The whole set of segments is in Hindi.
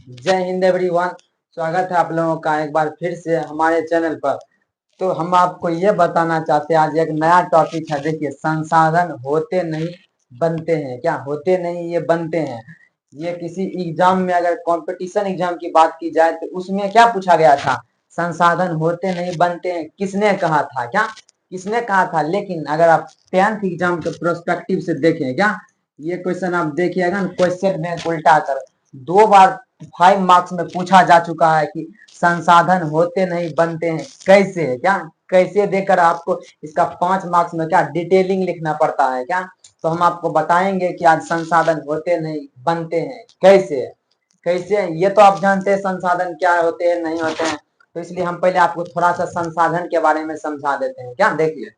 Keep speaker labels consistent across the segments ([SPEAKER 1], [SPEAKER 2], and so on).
[SPEAKER 1] जय हिंद एवरीवन। स्वागत है आप लोगों का एक बार फिर से हमारे चैनल पर। तो हम आपको ये बताना चाहते हैं, आज एक नया टॉपिक है। देखिए, संसाधन होते नहीं बनते हैं। क्या होते नहीं, ये बनते हैं। ये किसी एग्जाम में, अगर कंपटीशन एग्जाम की बात की जाए तो उसमें क्या पूछा गया था? संसाधन होते नहीं बनते हैं, किसने कहा था? क्या किसने कहा था? लेकिन अगर आप 10th एग्जाम के प्रोस्पेक्टिव से देखें, क्या ये क्वेश्चन आप देखिएगा ना, क्वेश्चन में उल्टा कर 2 बार 5 मार्क्स में पूछा जा चुका है कि संसाधन होते नहीं बनते हैं कैसे? क्या कैसे देकर आपको इसका 5 मार्क्स में क्या डिटेलिंग लिखना पड़ता है? क्या तो हम आपको बताएंगे कि आज संसाधन होते नहीं बनते हैं कैसे। कैसे ये तो आप जानते हैं संसाधन क्या होते हैं नहीं होते हैं। तो इसलिए हम पहले आपको थोड़ा सा संसाधन के बारे में समझा देते हैं। क्या देखिए,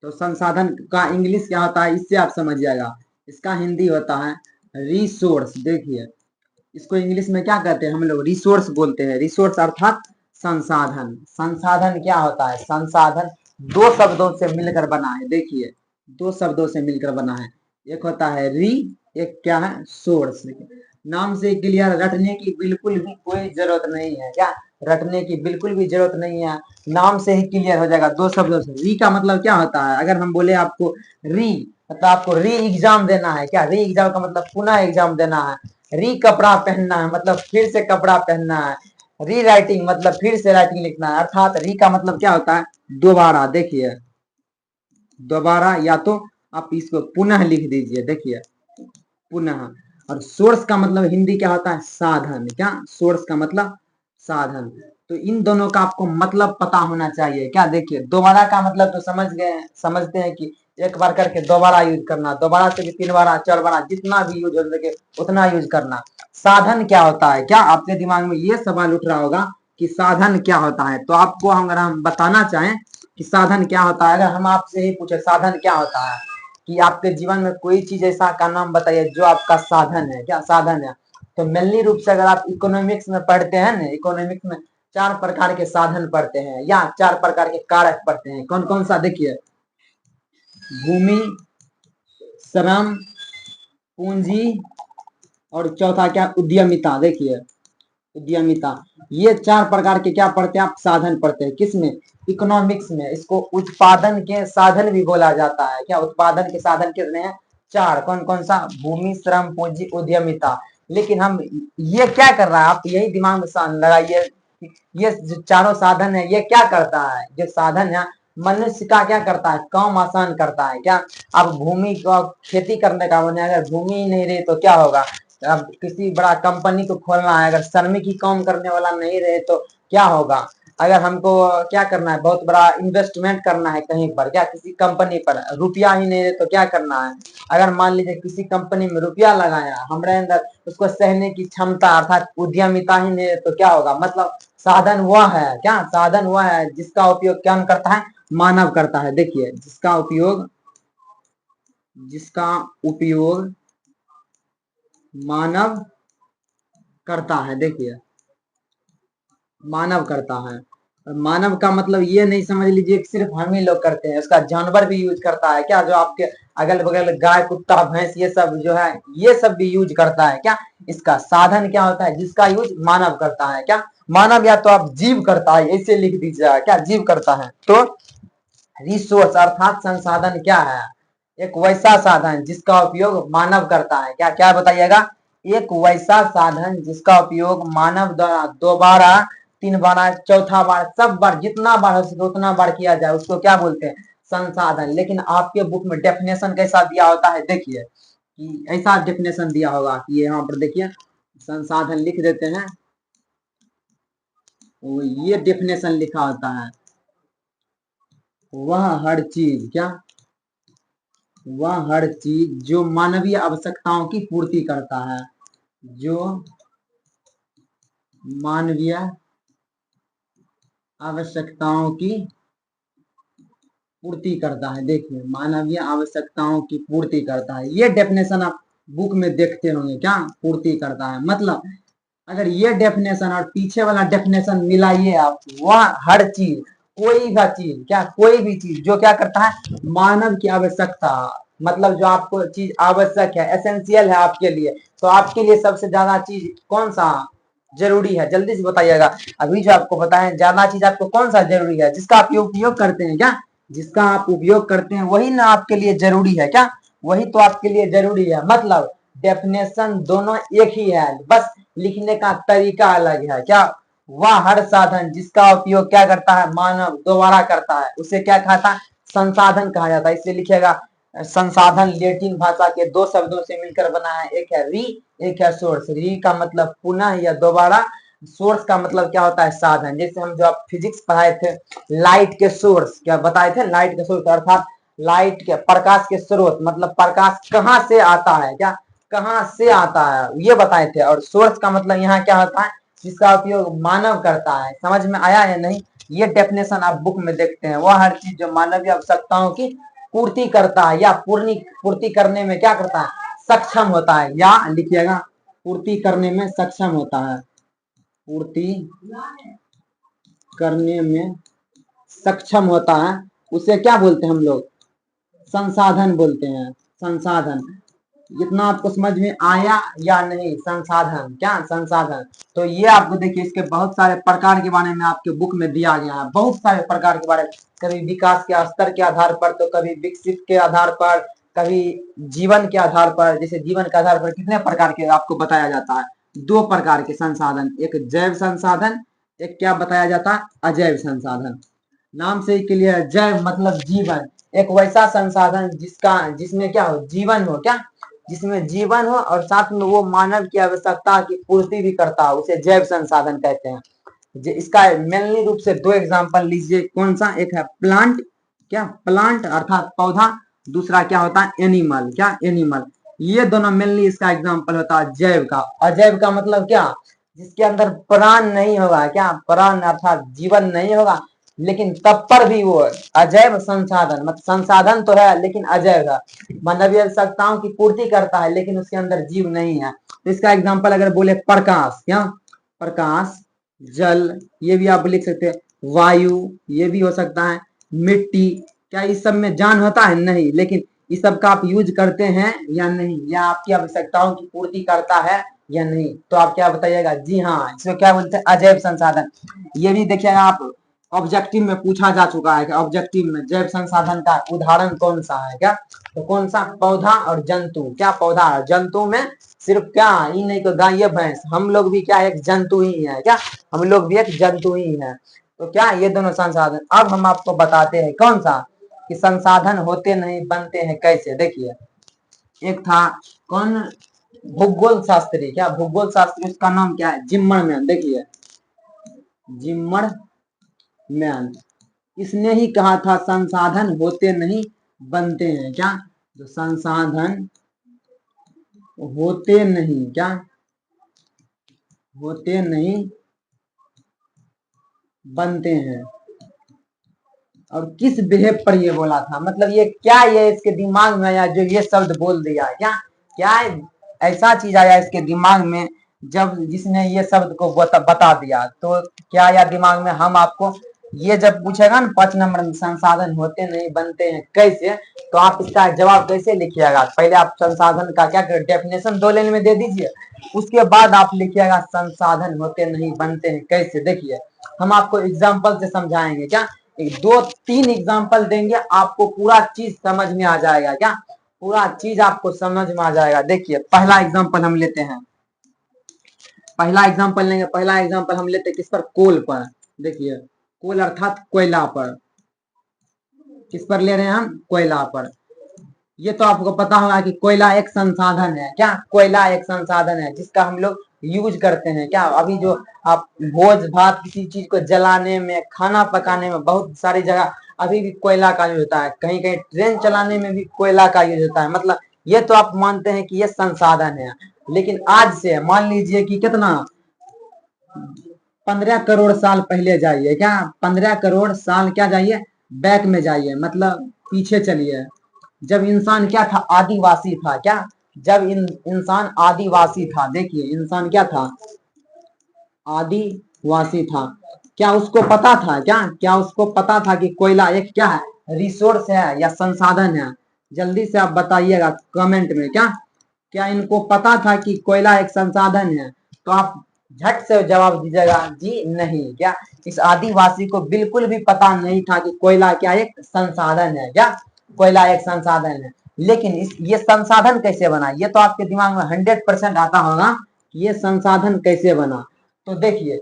[SPEAKER 1] तो संसाधन का इंग्लिश क्या होता है, इससे आप समझ जाएगा। इसका हिंदी होता है रिसोर्स। देखिए, इसको इंग्लिश में क्या कहते हैं? हम लोग रिसोर्स बोलते हैं। रिसोर्स अर्थात संसाधन। संसाधन क्या होता है? संसाधन 2 शब्दों से मिलकर बना है। देखिए, 2 शब्दों से मिलकर बना है। एक होता है री, एक क्या है? सोर्स। नाम से क्लियर, रटने की बिल्कुल भी कोई जरूरत नहीं है। क्या रटने की बिल्कुल भी जरूरत नहीं है, नाम से ही क्लियर हो जाएगा 2 शब्दों से। री का मतलब क्या होता है? अगर हम बोले आपको री, मतलब आपको री एग्जाम देना है। क्या री एग्जाम का मतलब पुनः एग्जाम देना है। री कपड़ा पहनना है मतलब फिर से कपड़ा पहनना है। री राइटिंग मतलब फिर से राइटिंग लिखना है। अर्थात री का मतलब क्या होता है? दोबारा। देखिए, दोबारा, या तो आप इसको पुनः लिख दीजिए। देखिए, पुनः। और सोर्स का मतलब हिंदी क्या होता है? साधन। क्या सोर्स का मतलब? साधन। तो इन दोनों का आपको मतलब पता होना चाहिए। क्या देखिए, दोबारा का मतलब तो समझ गए, समझते हैं कि एक बार करके दोबारा यूज करना, दोबारा से भी 3 बार 4 बार जितना भी यूज हो सके उतना यूज करना। साधन क्या होता है? क्या आपके दिमाग में ये सवाल उठ रहा होगा कि साधन क्या होता है? तो आपको अगर हम बताना चाहें कि साधन क्या होता है, अगर हम आपसे ही पूछे साधन क्या होता है, कि आपके जीवन में कोई चीज ऐसा का नाम बताइए जो आपका साधन है। क्या साधन है? तो मेनली रूप से अगर आप इकोनॉमिक्स में पढ़ते हैं ना, इकोनॉमिक्स में 4 प्रकार के साधन पढ़ते हैं या 4 प्रकार के कारक पढ़ते हैं। कौन कौन सा? देखिए, भूमि, श्रम, पूंजी, और चौथा क्या? उद्यमिता। देखिए, उद्यमिता। ये 4 प्रकार के क्या पढ़ते हैं आप? साधन पढ़ते हैं। किसमें? इकोनॉमिक्स में। इसको उत्पादन के साधन भी बोला जाता है। क्या उत्पादन के साधन कितने हैं? 4। कौन कौन सा? भूमि, श्रम, पूंजी, उद्यमिता। लेकिन हम ये क्या कर रहा है, आप यही दिमाग में लगाइए, ये जो चारों साधन है ये क्या करता है? जो साधन है मनुष्य का क्या करता है? काम आसान करता है। क्या अब भूमि को खेती करने का मन है, अगर भूमि ही नहीं रही तो क्या होगा? अब किसी बड़ा कंपनी को खोलना है, अगर श्रमिक ही काम करने वाला नहीं रहे तो क्या होगा? अगर हमको क्या करना है, बहुत बड़ा इन्वेस्टमेंट करना है कहीं पर, क्या किसी कंपनी पर, रुपया ही नहीं रहे तो क्या करना है? अगर मान लीजिए किसी कंपनी में रुपया लगाया हमारे अंदर, उसको सहने की क्षमता अर्थात उद्यमिता ही नहीं रहे तो क्या होगा? मतलब साधन वह है। क्या साधन वह है जिसका उपयोग क्या करता है? मानव करता है। देखिए, जिसका उपयोग मानव करता है। देखिए, मानव करता है। और मानव का मतलब ये नहीं समझ लीजिए कि सिर्फ हम ही लोग करते हैं, उसका जानवर भी यूज करता है। क्या जो आपके अगल बगल गाय, कुत्ता, भैंस ये सब जो है ये सब भी यूज करता है। क्या इसका साधन क्या होता है? जिसका यूज मानव करता है। क्या मानव, या तो आप जीव करता है, ऐसे लिख दीजिएगा। क्या जीव करता है? तो रिसोर्स अर्थात संसाधन क्या है? एक वैसा साधन जिसका उपयोग मानव करता है। क्या क्या बताइएगा? एक वैसा साधन जिसका उपयोग मानव द्वारा 2 बार 3 बार चौथा बार सब बार जितना बार हो सके उतना बार किया जाए उसको क्या बोलते हैं? संसाधन। लेकिन आपके बुक में डेफिनेशन कैसा दिया होता है? देखिए, कि ऐसा डेफिनेशन दिया होगा कि यहाँ पर देखिए, संसाधन लिख देते हैं, ये डेफिनेशन लिखा होता है, वह हर चीज, क्या वह हर चीज जो मानवीय आवश्यकताओं की पूर्ति करता है, जो मानवीय आवश्यकताओं की पूर्ति करता है। देखिए, मानवीय आवश्यकताओं की पूर्ति करता है, ये डेफिनेशन आप बुक में देखते होंगे। क्या पूर्ति करता है मतलब, अगर ये डेफिनेशन और पीछे वाला डेफिनेशन मिलाइए आप, वह हर चीज, कोई भी चीज, क्या कोई भी चीज जो क्या करता है? मानव की आवश्यकता, मतलब जो आपको चीज आवश्यक है, एसेंशियल है आपके लिए, तो आपके लिए सबसे ज्यादा चीज कौन सा? जरूरी है? जल्दी से बताइएगा। अभी जो आपको बताएं ज्यादा चीज आपको कौन सा जरूरी है? जिसका आप उपयोग करते हैं क्या, जिसका आप उपयोग करते हैं वही ना आपके लिए जरूरी है क्या, वही तो आपके लिए जरूरी है। मतलब डेफिनेशन दोनों एक ही है, बस लिखने का तरीका अलग है क्या। वह हर साधन जिसका उपयोग क्या करता है, मानव दोबारा करता है, उसे क्या कहता है, संसाधन कहा जाता है। इसलिए लिखिएगा संसाधन लेटिन भाषा के दो शब्दों से मिलकर बना है, एक है री, एक है सोर्स। री का मतलब पुनः या दोबारा, सोर्स का मतलब क्या होता है, साधन। जैसे हम जो आप फिजिक्स पढ़ाए थे, लाइट के सोर्स क्या बताए थे, लाइट के सोर्स अर्थात लाइट के प्रकाश के स्रोत, मतलब प्रकाश कहाँ से आता है, क्या कहाँ से आता है ये बताए थे। और सोर्स का मतलब यहाँ क्या होता है, जिसका उपयोग मानव करता है। समझ में आया या नहीं? ये डेफिनेशन आप बुक में देखते हैं, वह हर चीज जो मानवीय आवश्यकताओं की पूर्ति करता है या पूर्ति करने में क्या करता है, सक्षम होता है। या लिखिएगा पूर्ति करने में सक्षम होता है, पूर्ति करने में सक्षम होता है, उसे क्या बोलते हैं हम लोग, संसाधन बोलते हैं। संसाधन, इतना आपको समझ में आया या नहीं? संसाधन क्या, संसाधन। तो ये आपको देखिए इसके बहुत सारे प्रकार के बारे में आपके बुक में दिया गया है, बहुत सारे प्रकार के बारे में, कभी विकास के स्तर के आधार पर, तो कभी विकसित के आधार पर, कभी जीवन के आधार पर। जैसे जीवन के आधार पर कितने प्रकार के आपको बताया जाता है, दो प्रकार के संसाधन, एक जैव संसाधन, एक क्या बताया जाता है, अजैव संसाधन। नाम से ही क्लियर है, जैव मतलब जीवन, एक वैसा संसाधन जिसका जिसमें क्या हो, जीवन हो, क्या जिसमें जीवन हो और साथ में वो मानव की आवश्यकता की पूर्ति भी करता हो, उसे जैव संसाधन कहते हैं। इसका मेनली रूप से दो एग्जांपल लीजिए, कौन सा, एक है प्लांट, क्या प्लांट अर्थात पौधा, दूसरा क्या होता है, एनिमल, क्या एनिमल। ये दोनों मेनली इसका एग्जांपल होता है जैव का। अजैव का मतलब क्या, जिसके अंदर प्राण नहीं होगा, क्या प्राण अर्थात जीवन नहीं होगा, लेकिन तब पर भी वो अजैव संसाधन, मतलब संसाधन तो है लेकिन अजैव है, मानवीय आवश्यकताओं की पूर्ति करता है लेकिन उसके अंदर जीव नहीं है। तो इसका एग्जांपल अगर बोले प्रकाश, क्या प्रकाश, जल, ये भी आप लिख सकते हैं, वायु ये भी हो सकता है, मिट्टी, क्या इस सब में जान होता है, नहीं, लेकिन इस सब का आप यूज करते हैं या नहीं, या आपकी आवश्यकताओं की पूर्ति करता है या नहीं, तो आप क्या बताइएगा, जी हाँ, इसको क्या बोलते हैं, अजैव संसाधन। ये भी देखिएगा आप ऑब्जेक्टिव में पूछा जा चुका है कि ऑब्जेक्टिव में जैव संसाधन का उदाहरण कौन सा है, क्या तो कौन सा, पौधा और जंतु, क्या पौधा और जंतु में सिर्फ क्या ही नहीं तो गाय ये भैंस, हम लोग भी क्या एक जंतु ही है, क्या हम लोग भी एक जंतु ही है। तो क्या ये दोनों संसाधन, अब हम आपको बताते हैं कौन सा, कि संसाधन होते नहीं बनते हैं कैसे। देखिए एक था कौन, भूगोल शास्त्री, क्या भूगोल शास्त्री, उसका नाम क्या है, जिम्मरमैन। देखिए जिम्मर मैन, इसने ही कहा था संसाधन होते नहीं बनते हैं, क्या तो संसाधन होते नहीं, क्या होते नहीं बनते हैं। और किस बेहेव पर ये बोला था, मतलब ये क्या, ये इसके दिमाग में आया जो ये शब्द बोल दिया, क्या क्या ऐसा चीज आया इसके दिमाग में जब जिसने ये शब्द को बता दिया, तो क्या आया दिमाग में, हम आपको ये जब पूछेगा ना 5 नंबर में संसाधन होते नहीं बनते हैं कैसे, तो आप इसका जवाब कैसे लिखिएगा, पहले आप संसाधन का क्या डेफिनेशन 2 लाइन में दे दीजिए, उसके बाद आप लिखिएगा संसाधन होते नहीं बनते हैं कैसे। देखिए हम आपको एग्जाम्पल से समझाएंगे, क्या 2-3 एग्जाम्पल देंगे, आपको पूरा चीज समझ में आ जाएगा, क्या पूरा चीज आपको समझ में आ जाएगा। देखिए पहला एग्जाम्पल हम लेते हैं, पहला एग्जाम्पल लेंगे, पहला एग्जाम्पल हम लेते हैं किस पर, कोल पर। देखिए कोल अर्थात कोयला पर, किस पर ले रहे हैं हम, कोयला पर। ये तो आपको पता होगा कि कोयला एक संसाधन है, क्या कोयला एक संसाधन है जिसका हम लोग यूज करते हैं, क्या अभी जो आप भोज भात किसी चीज को जलाने में, खाना पकाने में, बहुत सारी जगह अभी भी कोयला का यूज होता है, कहीं कहीं ट्रेन चलाने में भी कोयला का यूज होता है। मतलब ये तो आप मानते हैं कि ये संसाधन है, लेकिन आज से मान लीजिए कि कितना 15 करोड़ साल पहले जाइए, क्या 15 करोड़ साल क्या जाइए, बैक में जाइए, मतलब पीछे चलिए, जब इंसान क्या था, आदिवासी था, क्या जब इंसान आदिवासी था, देखिए इंसान क्या था, आदिवासी था, क्या उसको पता था, क्या क्या उसको पता था कि कोयला एक क्या है, रिसोर्स है या संसाधन है? जल्दी से आप बताइएगा कमेंट में, क्या क्या इनको पता था कि कोयला एक संसाधन है? तो आप झट से जवाब दीजिएगा जी नहीं। क्या इस आदिवासी को बिल्कुल भी पता नहीं था कि कोयला क्या एक संसाधन है, क्या कोयला एक संसाधन है। लेकिन ये संसाधन कैसे बना, ये तो आपके दिमाग में 100% आता होगा कि ये संसाधन कैसे बना। तो देखिए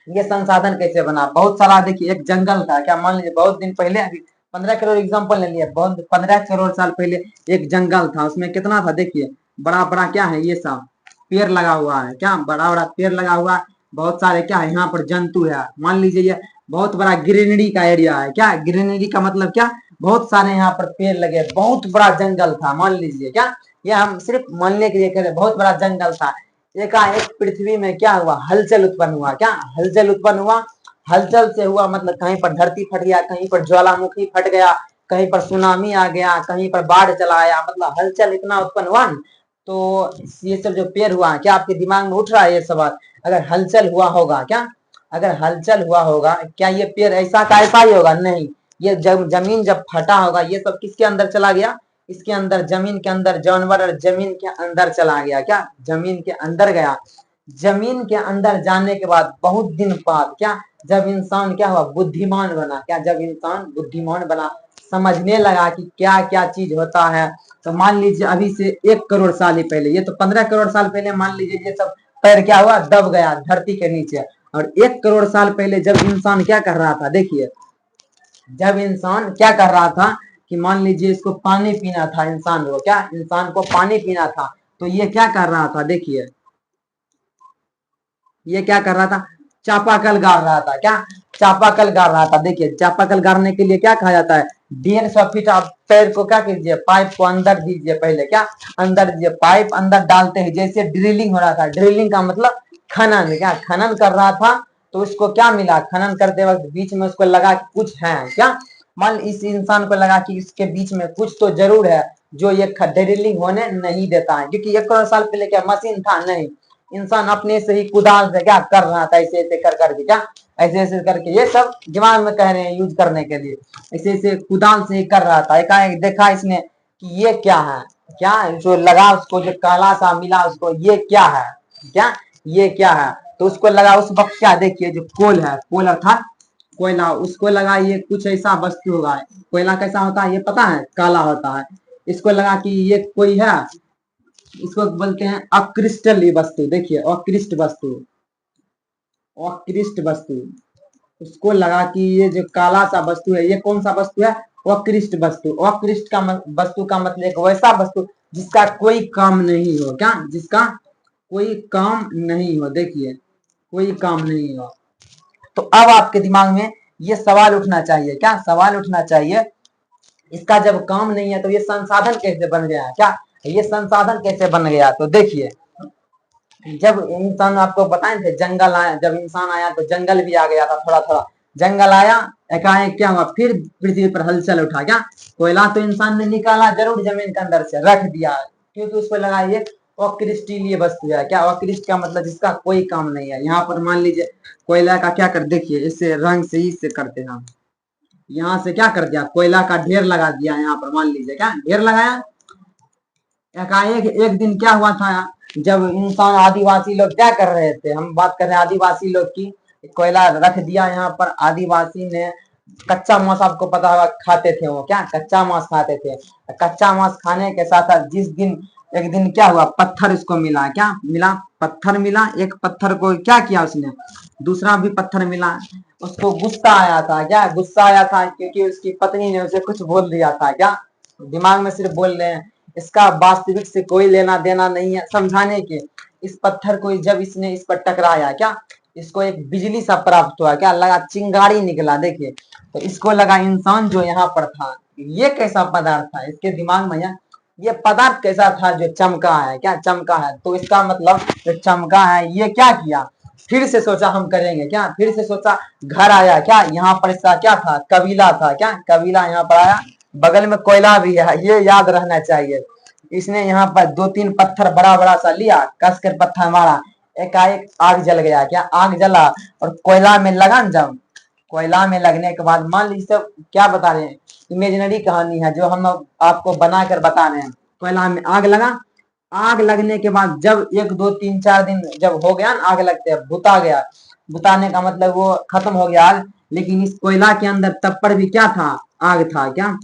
[SPEAKER 1] ये संसाधन कैसे बना, बहुत सारा देखिए एक जंगल था, क्या मान लीजिए बहुत दिन पहले, अभी 15 करोड़ एग्जाम्पल ले लिया, बहुत 15 करोड़ साल पहले एक जंगल था, उसमें कितना था देखिए, बड़ा बड़ा क्या है ये सब पेड़ लगा हुआ है, क्या बड़ा बड़ा पेड़ लगा हुआ है, बहुत सारे क्या है यहाँ पर जंतु है। मान लीजिए ये बहुत बड़ा ग्रीनरी का एरिया है, क्या ग्रीनरी का मतलब क्या, बहुत सारे यहाँ पर पेड़ लगे, बहुत बड़ा जंगल था मान लीजिए, क्या ये हम सिर्फ मानने के लिए कह रहे, बहुत बड़ा जंगल था। एकाएक पृथ्वी में क्या हुआ, हलचल उत्पन्न हुआ, क्या हलचल उत्पन्न हुआ। हलचल से हुआ मतलब कहीं पर धरती फट गया, कहीं पर ज्वालामुखी फट गया, कहीं पर सुनामी आ गया, कहीं पर बाढ़ चला आया, मतलब हलचल इतना उत्पन्न हुआ। तो ये सब जो पेड़ हुआ, क्या आपके दिमाग में उठ रहा है ये सवाल, अगर हलचल हुआ होगा, क्या अगर हलचल हुआ होगा, क्या ये पेड़ ऐसा का ऐसा ही होगा, नहीं, ये जमीन जब फटा होगा, ये सब किसके अंदर चला गया, इसके अंदर, जमीन के अंदर, जानवर और जमीन के अंदर चला गया, क्या जमीन के अंदर गया। जमीन के अंदर जाने के बाद बहुत दिन बाद क्या, जब इंसान क्या हुआ, बुद्धिमान बना, क्या जब इंसान बुद्धिमान बना, समझने लगा कि क्या क्या चीज होता है। तो मान लीजिए अभी से 1 करोड़ साल ही पहले, ये तो 15 करोड़ साल पहले मान लीजिए ये सब पैर क्या हुआ, दब गया धरती के नीचे। और 1 करोड़ साल पहले जब इंसान क्या कर रहा था देखिए, जब इंसान क्या कर रहा था कि मान लीजिए इसको पानी पीना था, इंसान को क्या, इंसान को पानी पीना था, तो ये क्या कर रहा था देखिए, ये क्या कर रहा था, चापाकल गाड़ रहा था, क्या चापाकल गाड़ रहा था। देखिए चापाकल गाड़ने के लिए क्या कहा जाता है, 150 फीट आप पैर को क्या कीजिए, पाइप को अंदर दीजिए, पहले क्या अंदर दीजिए, पाइप अंदर डालते हैं, जैसे ड्रिलिंग हो रहा था, ड्रिलिंग का मतलब खनन, क्या खनन कर रहा था। तो उसको क्या मिला, खनन करते वक्त बीच में उसको लगा कि कुछ है, क्या मान इस इंसान को लगा कि इसके बीच में कुछ तो जरूर है, जो ये ड्रिलिंग होने नहीं देता है, क्योंकि 1 करोड़ साल पहले क्या मशीन था नहीं, इंसान अपने से ही कुदाल से क्या कर रहा था, ऐसे ऐसे कर करके, क्या ऐसे ऐसे करके, ये सब दिमाग में कह रहे हैं यूज करने के लिए, ऐसे ऐसे कुदाल से ही कर रहा था। एकाएक देखा इसने कि ये क्या है, क्या जो लगा उसको, जो काला सा मिला उसको, ये क्या है, क्या ये क्या है। तो उसको लगा उस वक्त क्या, देखिए जो कोल है, कोल अर्थात कोयला, उसको लगा ये कुछ ऐसा वस्तु होगा। कोयला कैसा होता है ये पता है, काला होता है। इसको लगा कि ये कोई है, इसको बोलते हैं अक्रिस्टल वस्तु। देखिए अक्रिस्ट वस्तु, अक्रिस्ट वस्तु, उसको लगा कि ये जो काला सा वस्तु है, ये कौन सा वस्तु है, अक्रिस्ट वस्तु। अक्रिस्ट का वस्तु का मतलब एक वैसा वस्तु जिसका कोई काम नहीं हो, क्या जिसका कोई काम नहीं हो, देखिए कोई काम नहीं हो। तो अब आपके दिमाग में ये सवाल उठना चाहिए, क्या सवाल उठना चाहिए, इसका जब काम नहीं है तो ये संसाधन कैसे बन गया, क्या ये संसाधन कैसे बन गया। तो देखिए जब इंसान, आपको बताए थे जंगल आया, जब इंसान आया तो जंगल भी आ गया था, थोड़ा थोड़ा जंगल आया, एकाएक क्या हुआ, फिर पृथ्वी पर हलचल उठा, क्या कोयला तो इंसान ने निकाला जरूर जमीन के अंदर से रख दिया, क्योंकि उसको लगा ये अक्रिस्टीलीय वस्तु है, क्या अक्रिस्ट का मतलब जिसका कोई काम नहीं है। यहाँ पर मान लीजिए कोयला का क्या कर, देखिए इससे रंग से ही से करते हैं, यहाँ से क्या कर दिया, कोयला का ढेर लगा दिया, यहाँ पर मान लीजिए क्या ढेर लगाया। एकाएक एक दिन क्या हुआ था, जब इंसान, आदिवासी लोग क्या कर रहे थे, हम बात कर रहे हैं आदिवासी लोग की, कोयला रख दिया यहाँ पर, आदिवासी ने कच्चा मांस, आपको पता होगा खाते थे वो, क्या कच्चा मांस खाते थे। कच्चा मांस खाने के साथ साथ जिस दिन, एक दिन क्या हुआ, पत्थर उसको मिला, क्या मिला, पत्थर मिला, एक पत्थर को क्या किया उसने, दूसरा भी पत्थर मिला, उसको गुस्सा आया था, क्या गुस्सा आया था, क्योंकि उसकी पत्नी ने उसे कुछ बोल दिया था, क्या दिमाग में सिर्फ बोल रहे हैं, इसका वास्तविक से कोई लेना देना नहीं है, समझाने के। इस पत्थर को जब इसने इस पर टकराया, क्या इसको एक बिजली सा प्राप्त हुआ, क्या लगा चिंगारी निकला, देखिए तो इसको लगा इंसान जो यहाँ पर था ये कैसा पदार्थ था, इसके दिमाग में ये पदार्थ कैसा था जो चमका है, क्या चमका है, तो इसका मतलब जो चमका है, ये क्या किया, फिर से सोचा हम करेंगे, क्या फिर से सोचा, घर आया, क्या यहाँ पर इसका क्या था, कबीला था, क्या कबीला यहाँ पर आया, बगल में कोयला भी है, ये याद रहना चाहिए। इसने यहाँ पर 2-3 पत्थर बड़ा बड़ा सा लिया, कस कर पत्थर मारा, एकाएक आग जल गया, क्या आग जला, और कोयला में लगा, जब कोयला में लगने के बाद, मान लीजिए क्या बता रहे हैं, इमेजिनरी कहानी है जो हम आपको बना कर बता रहे हैं, कोयला में आग लगा, आग लगने के बाद जब 1 2 3 4 दिन जब हो गया ना, आग लगते बुता गया, बुताने का मतलब वो खत्म हो गया आग, लेकिन इस कोयला के अंदर तब पर भी क्या था, आग था। क्या,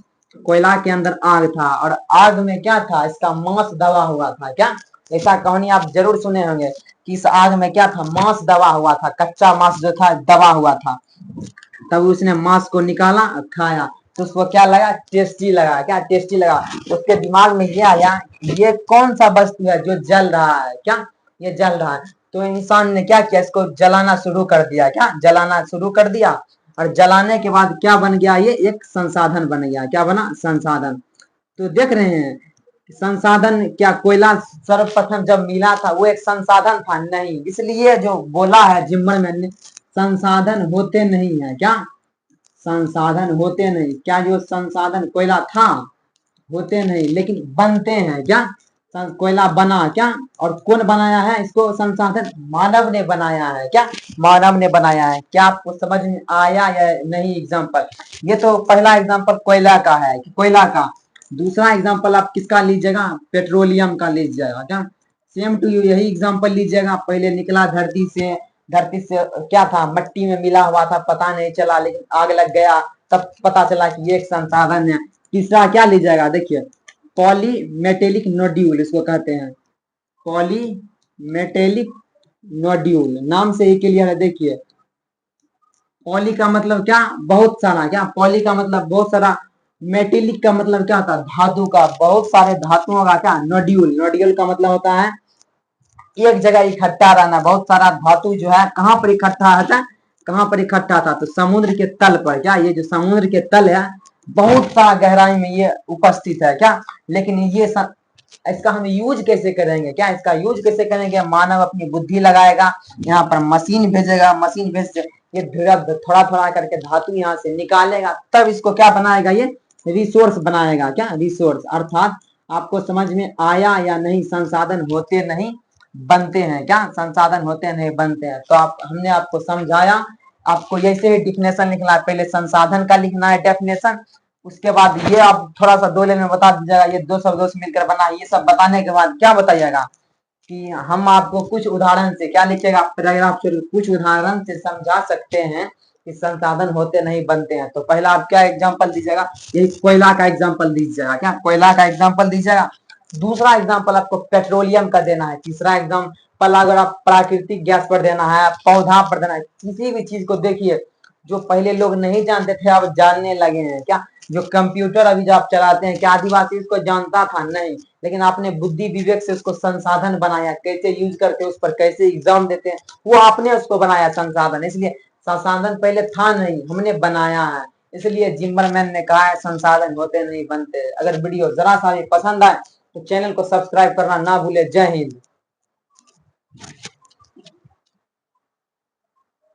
[SPEAKER 1] कोयला के अंदर आग था, और आग में क्या था, इसका मांस दबा हुआ था। क्या, ऐसा कहानी आप जरूर सुने होंगे कि इस आग में क्या था, मांस दबा हुआ था, कच्चा मांस जो था दबा हुआ था। तब उसने मांस को निकाला, खाया, तो उसको क्या लगा, टेस्टी लगा। क्या, टेस्टी लगा। उसके दिमाग में ये आया, ये कौन सा वस्तु है जो जल रहा है। क्या, ये जल रहा है। तो इंसान ने क्या किया, इसको जलाना शुरू कर दिया। क्या, जलाना शुरू कर दिया, और जलाने के बाद क्या बन गया, ये एक संसाधन बन गया। क्या बना, संसाधन। तो देख रहे हैं, संसाधन क्या, कोयला सर्वप्रथम जब मिला था वो एक संसाधन था नहीं, इसलिए जो बोला है जिम्मरमैन ने, संसाधन होते नहीं है। क्या, संसाधन होते नहीं, क्या जो संसाधन कोयला था होते नहीं, लेकिन बनते हैं। क्या, कोयला बना। क्या, और कौन बनाया है इसको, संसाधन मानव ने बनाया है। क्या, मानव ने बनाया है। क्या आपको समझ में आया या नहीं एग्जाम्पल। ये तो पहला एग्जाम्पल कोयला का है कि कोयला का। दूसरा एग्जाम्पल आप किसका लीजिएगा, पेट्रोलियम का लीजिएगा। क्या, सेम टू यू यही एग्जाम्पल लीजिएगा। पहले निकला धरती से, धरती से क्या था, मट्टी में मिला हुआ था, पता नहीं चला, लेकिन आग लग गया, तब पता चला कि ये एक संसाधन है। तीसरा क्या लीजिएगा, देखिए, पॉलीमेटेलिक नोड्यूल इसको कहते हैं, पॉलीमेटेलिक नोड्यूल, नाम से ही क्लियर है। देखिए, पॉली का मतलब क्या, बहुत सारा। क्या, पॉली का मतलब बहुत सारा, मेटेलिक का मतलब क्या होता है, धातु का, बहुत सारे धातुओं का। क्या, नोड्यूल, नोड्यूल का मतलब होता है एक जगह इकट्ठा रहना। बहुत सारा धातु जो है कहाँ पर इकट्ठा होता है, कहाँ पर इकट्ठा था, तो समुद्र के तल पर। क्या, ये जो समुद्र के तल है, बहुत सारा गहराई में ये उपस्थित है। क्या, लेकिन ये इसका हम यूज कैसे करेंगे, क्या इसका यूज कैसे करेंगे, मानव अपनी बुद्धि लगाएगा, यहाँ पर मशीन भेजेगा, मशीन भेज से ये थोड़ा थोड़ा करके धातु यहाँ से निकालेगा, तब इसको क्या बनाएगा, ये रिसोर्स बनाएगा। क्या, रिसोर्स, अर्थात आपको समझ में आया या नहीं, संसाधन होते नहीं बनते हैं। क्या, संसाधन होते नहीं बनते हैं। तो आप, हमने आपको समझाया, आपको ऐसे ही डिफिनेशन लिखना है, पहले संसाधन का लिखना है डेफिनेशन, उसके बाद ये आप थोड़ा सा 2 लाइन में बता दीजिएगा, ये 2 शब्दों से मिलकर बना। ये सब बताने के बाद क्या बताइएगा कि हम आपको कुछ उदाहरण से, क्या लिखिएगा पैराग्राफ शुरू, कुछ उदाहरण से समझा सकते हैं कि संसाधन होते नहीं बनते हैं। तो पहला आप क्या एग्जांपल दीजिएगा, ये कोयला का एग्जांपल दीजिएगा। क्या, कोयला का एग्जांपल दीजिएगा। दूसरा एग्जांपल आपको पेट्रोलियम का देना है। तीसरा एग्जांपल अगर आप प्राकृतिक गैस पर देना है, पौधा पर देना है, किसी भी चीज को देखिए जो पहले लोग नहीं जानते थे अब जानने लगे हैं। क्या, जो कंप्यूटर अभी जो आप चलाते हैं, क्या आदिवासी इसको जानता था, नहीं, लेकिन आपने बुद्धि विवेक से उसको संसाधन बनाया, कैसे यूज करके उस पर कैसे एग्जाम देते हैं, वो आपने उसको बनाया संसाधन। इसलिए संसाधन पहले था नहीं, हमने बनाया है। इसलिए जिम्मरमैन ने कहा है, संसाधन होते नहीं बनते। अगर वीडियो जरा सा भी पसंद आए तो चैनल को सब्सक्राइब करना ना भूले। जय हिंद।